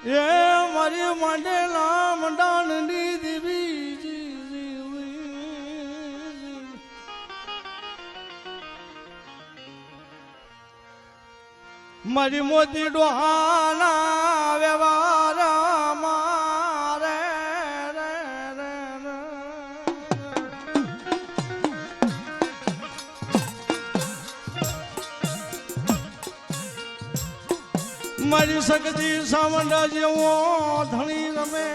એ મારી માંડેલા મંડાણની દેવી મારી મોતી ડોહાના વ્યવહાર મારે મારી શક્તિ સામંડા જેવો ધણી રમે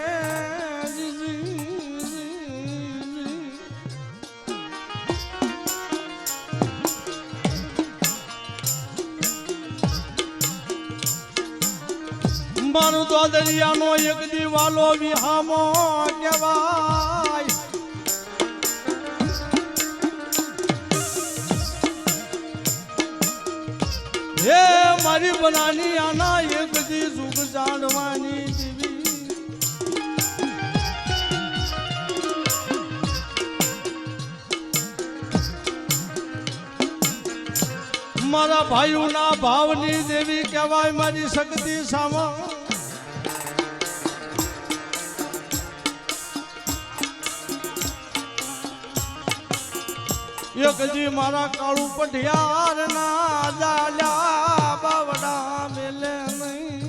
મારું તો દરિયાનો એક દીવાલો વિહામો કહેવાય હે મારી બનાની આના એક દી સુખ જાણવાની દીવી મારા ભાઈઓના ભાવની દેવી કહેવાય મારી શક્તિ સામા એકજી મારા કાળું પઢિયાર ના જાલ્યા બાવડા મેલે નહીં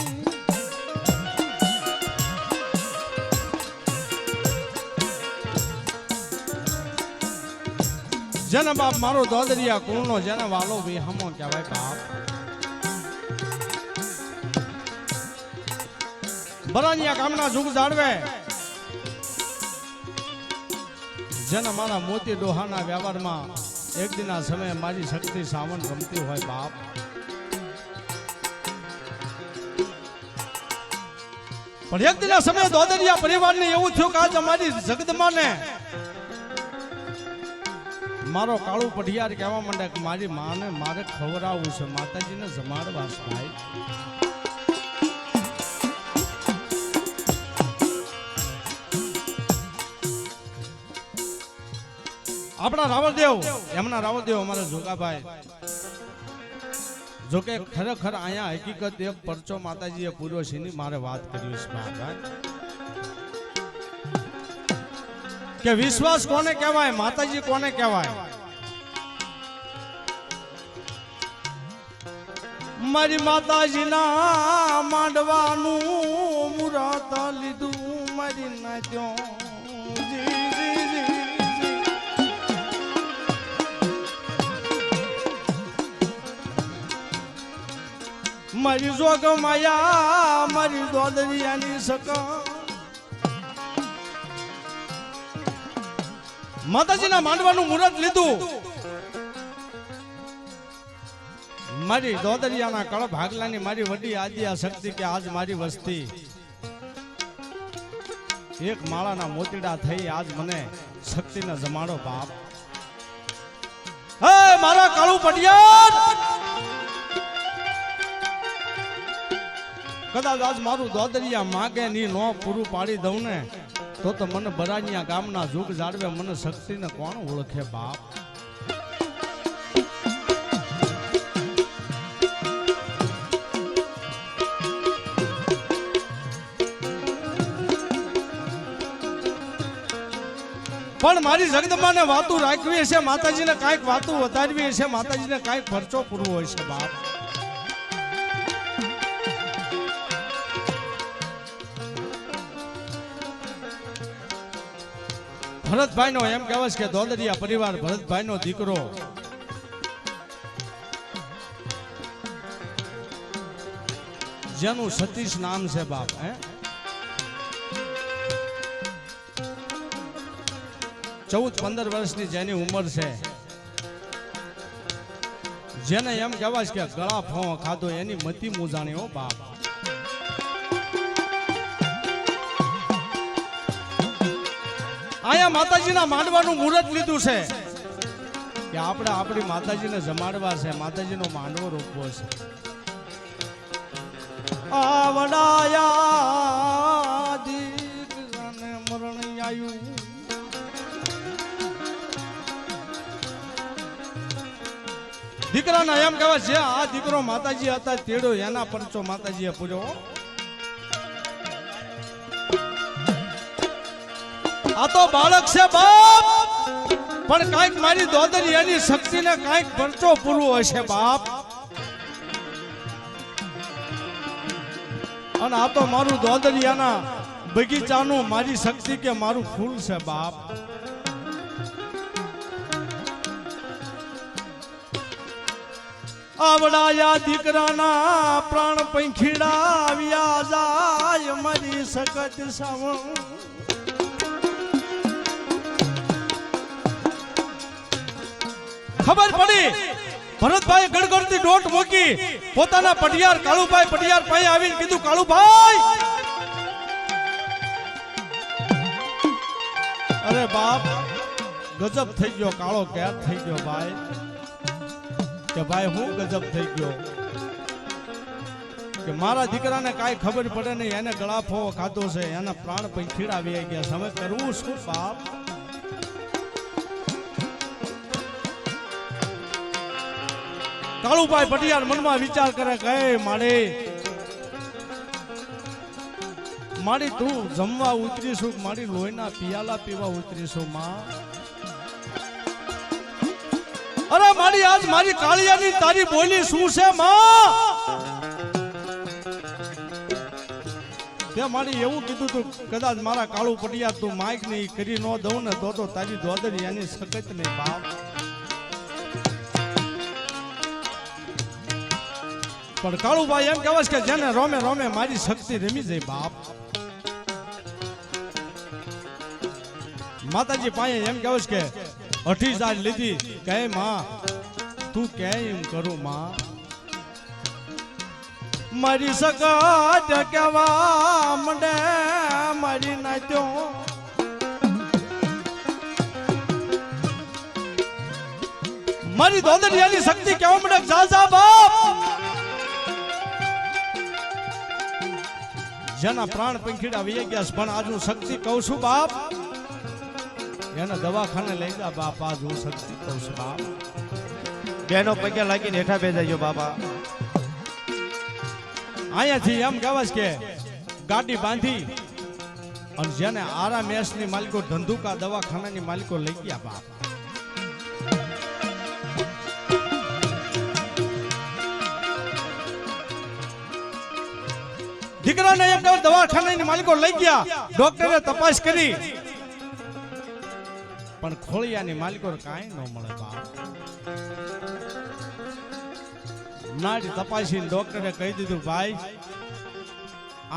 જેને બાપ મારો દોદરિયા કુળનો જેને વાલો વિહમો કહેવાય બાપ બરાનિયા ગામના જુગ જાળવે જેને મારા મોતી ડોહાના વ્યવહારમાં એક દિના સમયે મારી શક્તિ સાવન રમતી હોય બાપ પણ એક દિના સમયે દોદરિયા પરિવારને એવું થયું કે આજ અમારી જગદમાને મારો કાળું પઢિયાર કહેવા માંડે કે મારી માને મારે ખવડાવવું છે માતાજીને જમાડવા છે ભાઈ આપણા રાવળદેવ એમના રાવળદેવ અમારા જોગાભાઈ જોકે ખરેખર અહીંયા હકીકત એક પરચો માતાજીએ પૂર્યો છે ની મારે વાત કરવી છે કે વિશ્વાસ કોને કહેવાય માતાજી કોને કહેવાય મારી માતાજીના માંડવાનું મુરાત લીધું મારી નાત્યો મારી જોગ માયા મારી દોદરિયાની સકા માતાજીના માંડવાનું મુહૂર્ત લીધું મારી દોદરિયાના કળ ભાગલાની મારી વડી આદિયા શક્તિ કે આજ મારી વસ્તી એક માળાના મોતીડા થઈ આજ મને શક્તિને જમાડો બાપ હે મારા કાળું પડિયાર કદાચ આજ મારું દોદરિયા માગે ની નો પૂરું પાડી દઉં ને તો મને બરાનિયા ગામના જુગ જાળવે મને શક્તિને કોણ ઓળખે બાપ પણ મારી જગદંબાને વાતું રાખવી હશે માતાજીને કાંઈક વાતું વધારવી હશે માતાજીને કાંઈક પરચો પૂરવો હશે બાપ ભરતભાઈ નો એમ કહેવાય કે દોદરિયા પરિવાર ભરતભાઈ નો દીકરો જેનું સતીશ નામ છે બાપ 14-15 વર્ષની જેની ઉંમર છે જેને એમ કહેવાય કે ગળા ફો ખાધો એની મતી મુજાણી હો બાપ આયા માતાજીના માંડવાનું મુહૂર્ત લીધું છે કે આપણે આપણી માતાજીને જમાડવા છે માતાજીનો માંડવો રોપવો છે આવડાયા દીકરાને મરણ આવ્યું દીકરાના એમ કહેવાય છે આ દીકરો માતાજી હતા તેડો એના પરચો માતાજીએ પૂર્યો આ તો બાળક છે બાપ, પણ કાંઈક મારી દોદરિયાની શક્તિને કાંઈક પરચો પૂરવો હશે બાપ. અને આ તો મારું દોદરિયાના બગીચાનું મારી શક્તિ કે મારું ફૂલ છે બાપ. આવડાયા દીકરાના પ્રાણ પંખીડા આવ્યા જાય મારી સખત સાવણ. ખબર પડી ભરતભાઈ ગડગડતી દોટ મૂકી પોતાના પટિયાર કાળુભાઈ પટિયાર પાસે આવીને કીધું, કાળુભાઈ અરે બાપ ગજબ થઈ ગયો, કાળો કેર થઈ ગયો ભાઈ. કે ભાઈ હું ગજબ થઈ ગયો કે મારા દીકરાને કાંઈ ખબર પડે નહીં, એને ગળાફો ખાધો છે, એના પ્રાણ પંખીડા આવી ગયા, હવે કરવું શું બાપ. કાળુભાઈ પટિયાર મનમાં વિચાર કરે કે મારી તું જમવા ઉતરીશું, મારી લોહીના પિયાલા પીવા ઉતરીશું માં. અરે મારી આજ મારી કાળિયાની તારી બોલી શું છે માં? તે મારી એવું કીધું તું કદાચ મારા કાળુ પટિયાર તું માઈક નહીં કરી ન દઉં ને તો તારી દોદરિયાની સખત નહીં બાપ. પણ કાળુભાઈ એમ કહેવાય કે જેને રોમે રોમે મારી શક્તિ રમી જાય બાપ. માતાજી પાસે એમ કહેવાય કે 28,000 લીધી કહે માં તું કે એમ કરું માં. મારી સગત કેવા મંડે મારી નાત્યો, મારી દોદરિયાની શક્તિ કેવા મંડે જા જા બાપ. જેના પ્રાણ પંખીડા વી ગયા પણ આજુ શક્તિ કહું છું બાપ, એને દવાખાને લઈ જા બાપ. આજ હું શક્તિ કહું છું બાપ. બેનો પગે લાગીને હેઠા બેસાજો બાપા. અહીંયાથી એમ કહેવાય કે ગાડી બાંધી અને જેને આરા મેસની માલિકો ધંધુકા દવાખાનાની માલિકો લઈ ગયા બાપ. દીકરાને એમ કહેવાય દવાખાનાની માલિકો લઈ ગયા, ડોક્ટરે તપાસ કરી પણ ખોળિયાની માલિકો કાંઈ ન મળે બાપ. નાડી તપાસી ડોક્ટરે કહી દીધું ભાઈ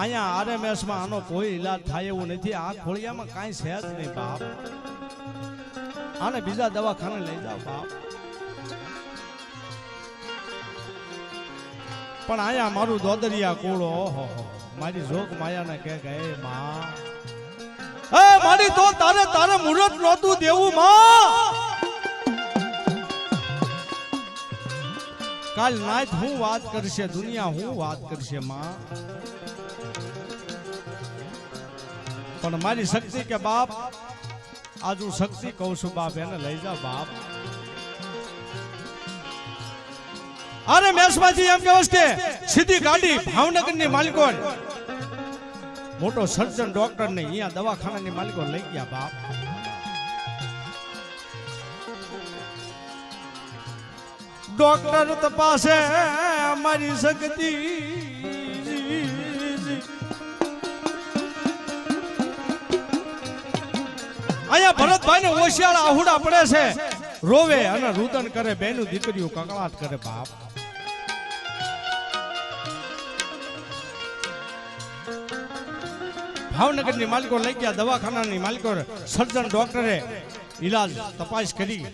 અહીંયા આરએમએસ માં આનો કોઈ ઈલાજ થાય એવું નથી, આ ખોળિયામાં કાંઈ છે જ નહીં બાપ, આને બીજા દવાખાને લઈ જાઓ બાપ. પણ અહીંયા મારું દોદરિયા કુળો ઓહો મારી જોગ માયાને કે ગયે માં, એ મારી તો તારે મુહૂર્ત નહોતું દેવું માં. કાલ નાઈટ હું વાત કરશે, દુનિયા હું વાત કરશે માં. પણ મારી શક્તિ કે બાપ આજ હું શક્તિ કહું છું બાપ, એને લઈ જા બાપ. અરે મેસમાંથી એમ કહેવાય કે સીધી ગાડી ભાવનગરની માલિકો મોટો સર્જન ડોક્ટર ને અહીંયા દવાખાનાની માલિકો લઈ ગયા બાપ. ડોક્ટર તપાસે મારી શક્તિ, અહીંયા ભરતભાઈ ને હોશિયાર આહુડા પડે છે, રોવે અને રુદન કરે, બેનું દીકરીઓ કકળાટ કરે બાપ. ભાવનગરની માલિકો લઈ ગયા દવાખાનાની માલિકો, સર્જન ડોક્ટરે ઈલાજ તપાસ કરી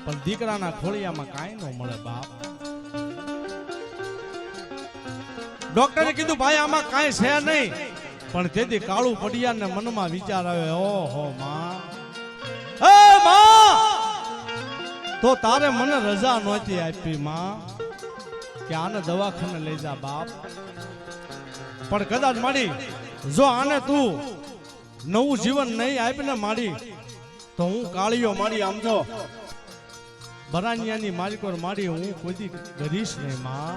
પણ દીકરાના ખોળિયામાં કાંઈ ન મળે બાપ. ડોક્ટરે કીધું ભાઈ આમાં કાંઈ છે નહીં, પણ તેથી કાળુ પડિયાને મનમાં વિચાર આવે, ઓહો માં, એ માં તો તારે મને રજા નહોતી આપી માં કે આને દવાખાને લઈ જા બાપ. પણ કદાચ માડી જો આને તું નવું જીવન નહીં આપીને માડી તો હું કાળીઓ માડી આમ જો બરાનિયાની માલિકો માડી હું કોઈ કરીશ નહીં માં.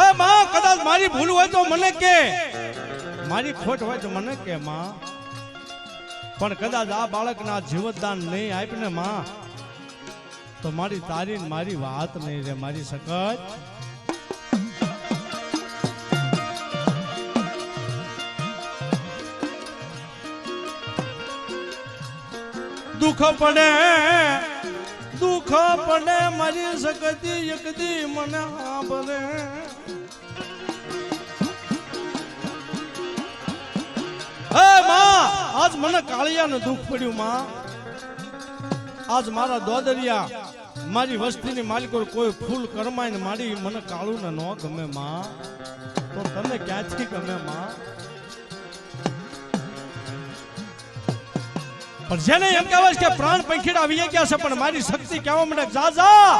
એ માં કદાચ મારી ભૂલ હોય તો મને કે, મારી ખોટ હોય તો મને કે માં, પણ કદાચ આ બાળકના જીવતદાન નહીં આપીને માં, તો મારી તારી ને મારી વાત નહીં રે મારી સકત. દુઃખ પડે મારી સકતી એકદી મને સાંભળે. હે માં, આજ મને કાળિયાને દુઃખ પડ્યું માં. આજ મારા દોદરિયા મારી વસ્તીની માલિકો કોઈ ફૂલ કરમાઈને મારી મને કાળું ને ન ગમે માં, તો તમે ક્યાંથી ગમે માં? પણ જેને એમ કહેવાય કે પ્રાણ પંખીડા આવી ગયા છે, પણ મારી શક્તિ કહેવા મને જા જા.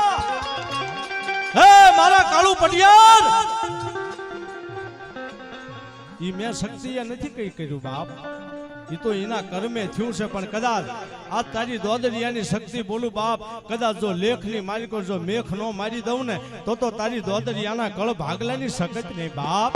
હે મારા કાળું પટિયાર, ઈ મેં શક્તિ નથી કઈ કર્યું બાપ, ઈ તો એના કર્મે થયું છે. પણ કદાચ આ તારી દોદરિયાની શક્તિ બોલું બાપ, કદાચ જો લેખની મારી કોઈ જો મેખ નો મારી દઉં ને તો તારી દોદરિયાના કળ ભાગલાની શકત નહીં બાપ.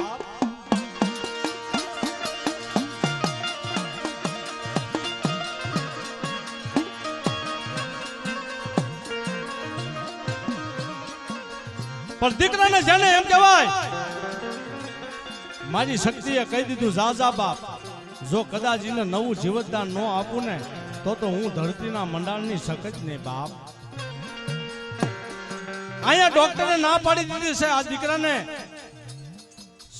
પણ દીકરાને જેને એમ કહેવાય મારી શક્તિએ કહી દીધું જા જા બાપ, જો કદાચ એને નવું જીવતદાન ન આપું ને તો હું ધરતીના મંડાણની શકત નહીં બાપ. અહીંયા ડોક્ટરે ના પાડી દીધી છે આ દીકરાને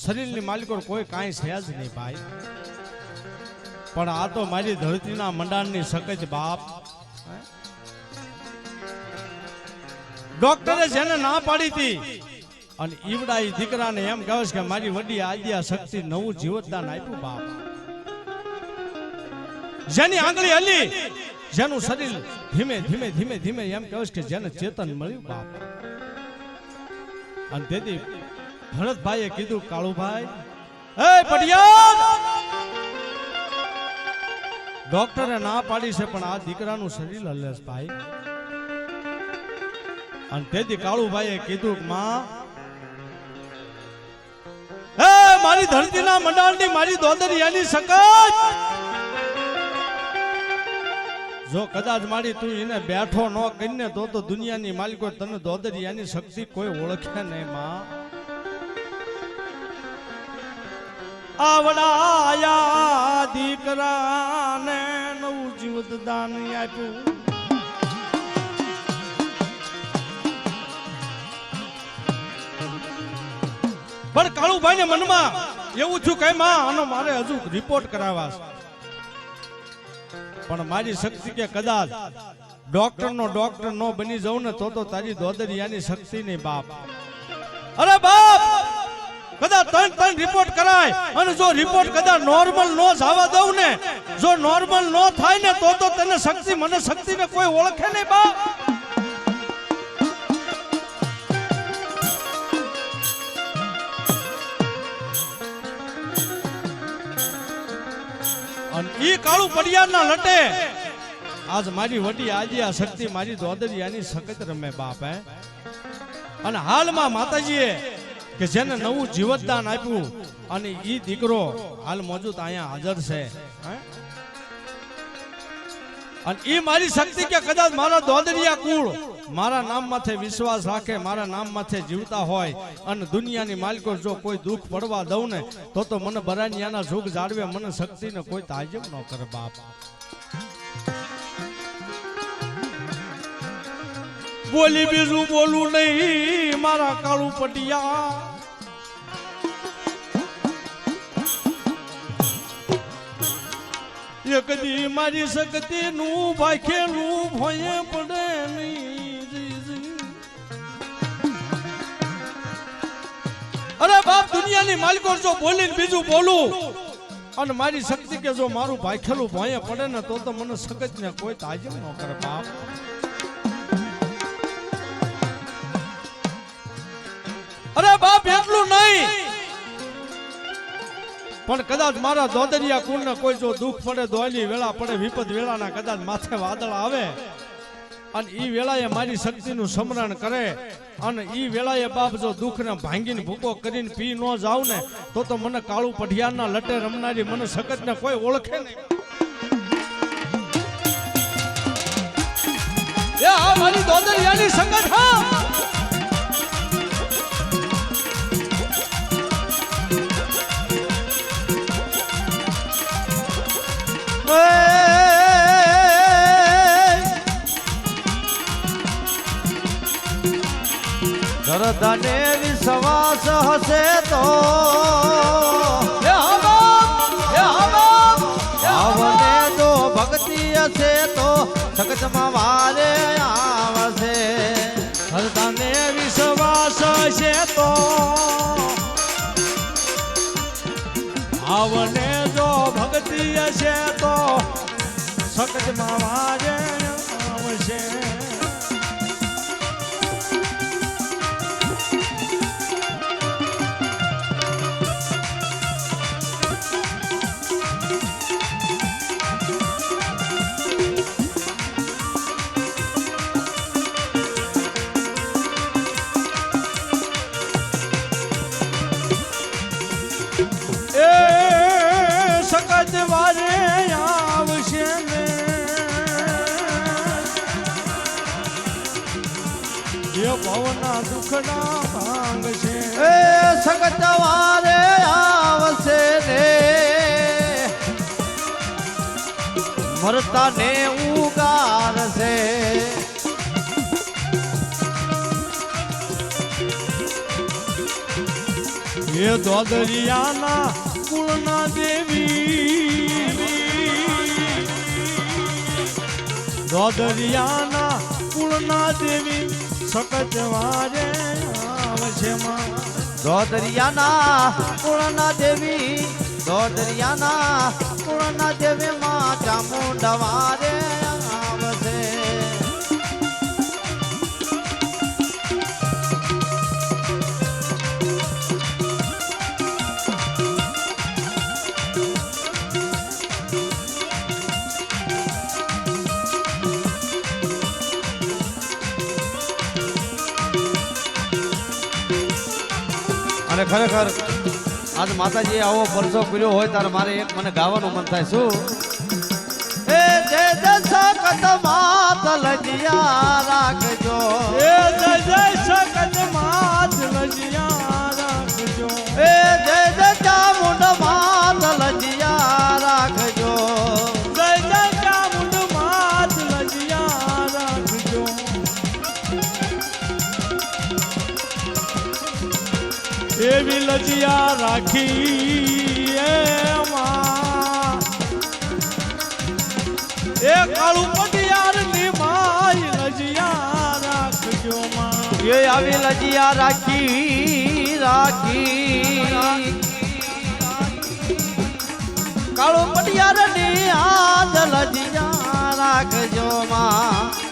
શરીરની માલિકો કોઈ કાંઈ છે જ નહીં ભાઈ, પણ આ તો મારી ધરતીના મંડાણની શકત બાપ. ડોક્ટરે જેને ના પાડી હતી અને ઈવડા ઈ દીકરાને એમ કહે છે કે મારી વડી આદ્યા શક્તિ નવું જીવતદાન આપ્યું બાપ. જેની આંગળી હલી, જેનું શરીર ધીમે ધીમે ધીમે ધીમે એમ કહે છે કે જેને ચેતન મળ્યું બાપ. અને તેથી ભરતભાઈએ કીધું કાળુભાઈ, એ પડિયાર, ડોક્ટરે ના પાડી છે પણ આ દીકરાનું શરીર હલે છે ભાઈ. અને તેથી કાળુભાઈએ કીધું માં, હે મારી ધરતીના મંડાણની મારી દોદરિયાની શકત, જો કદાચ મારી તું એને બેઠો ન કરીને તો દુનિયાની માલિકો તને દોદરિયાની શક્તિ કોઈ ઓળખે નહીં માં. આવડાયા દીકરાને નવું જીવતદાન આપ્યું. પણ કાળુભાઈ ને મનમાં એવું થયું કે માં આનો મારે હજુ રિપોર્ટ કરાવવા છે, પણ મારી શક્તિ કે કદાચ ડોક્ટર નો બની જાઉં ને તો તારી દોદરિયાની શક્તિ નહીં બાપ. અરે બાપ, કદાચ ત્રણ રિપોર્ટ કરાય અને જો રિપોર્ટ કદાચ નોર્મલ નો જવા દઉં ને, જો નોર્મલ નો થાય ને તો તને શક્તિ મને શક્તિ ને કોઈ ઓળખે નહીં બાપ. અને ઈ કાળું પડિયારના લટે આજ મારી વડી આદ્યા શક્તિ મારી દોદરિયાની શકત રમે બાપ. હે અને હાલમાં માતાજીએ કે જેને નવું જીવતદાન આપ્યું અને ઈ દીકરો હાલ મોજૂદ અહીંયા હાજર છે. અને ઈ મારી શક્તિ કે કદાચ મારા દોદરિયા કુળ મારા નામ માથે વિશ્વાસ રાખે, મારા નામ માથે જીવતા હોય અને દુનિયાની માલિકો જો કોઈ દુઃખ પડવા દઉં ને તો મને બરાનિયાના જોગ જાળવે, મને શક્તિને કોઈ તાજબ ન કરે બાપ. બોલી બીજું બોલું નહીં મારા કાળું પટિયા, એક દી મારી શક્તિ નું ભાખેલું ભોયે પડે નહીં. અરે બાપ, દુનિયાની માલિકો જો બોલીને બીજું બોલું અને મારી શક્તિ કે જો મારું ભાખેલું ભોયે પડે ને તો મને શકત ને કોઈ તાજબ ન કરે બાપ. અરે બાપ, એટલું નહીં પણ કદાચ મારા દોદરિયા કુળને કોઈ જો દુઃખ પડે, દોયલી વેળા પડે, વિપદ વેળાના કદાચ માથે વાદળ આવે અને ઈ વેળાએ મારી શક્તિનું સ્મરણ કરે અને ઈ વેળાએ બાપ જો દુઃખને ભાંગીને ભૂકો કરીને પી ન જાવ ને તો મને કાળું પઢિયારના લટે રમનારી મને સખતને કોઈ ઓળખે નહીં. એ આ મારી દોદરિયાની સંગત હા. ધરધાને વિશ્વાસ હશે તો આવને જો ભક્તિ હશે તો સખતમાં વારે આવશે. ધરધાને વિશ્વાસ છે તો આવને જો ભક્તિ છે તો સખતમાં વારે આવશે. સખત વારે આવશે ને એ ભવના દુઃખના ભાંગશે. એ સખત વારે આવશે ને મરતા ને ઉગારશે. એ દોદરિયાના કુળના દેવી દોદરિયાના કુળના દેવી સખત વારે આવશે માં. દોદરિયાના કુળના દેવી દોદરિયાના કુળના દેવી માં ચામુંડા વારે આવશે. અને ખરેખર આજ માતાજી આવો પરસો કર્યો હોય ત્યારે મારે એક મને ગાવાનું મન થાય. શું એ જય જય સખત માત લજિયા રાખજો. એ જય જય સખત માત લજિયા રાખજો. એ જય જય ચામુંડ માત લજિયા રાખજો. જય જય ચામુંડ માત લજિયા રાખજો. એવી લજિયા રાખી એમાં એ કાળું પટિયારની માય લજિયા રાખજો માં. એ આવી લજિયા રાખી રાખી કાળો પટિયારની આદ લજિયા રાખજો માં.